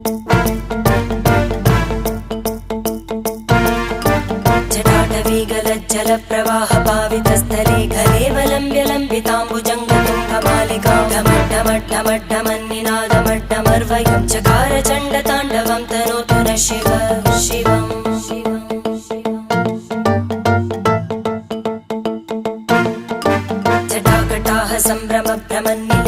जटाटवीगलज्जलप्रवाहपावितस्थले घलेवलम्ब्य लम्बिताम्बुजङ्गतुङ्गमालिकां ढमड्ढमड्ढमड्ढमन्निनादमड्ढमर्वयं चकार चण्डताण्डवं तनोतु नः शिव शिवम् जटाकटाः सम्भ्रमभ्रमन्नि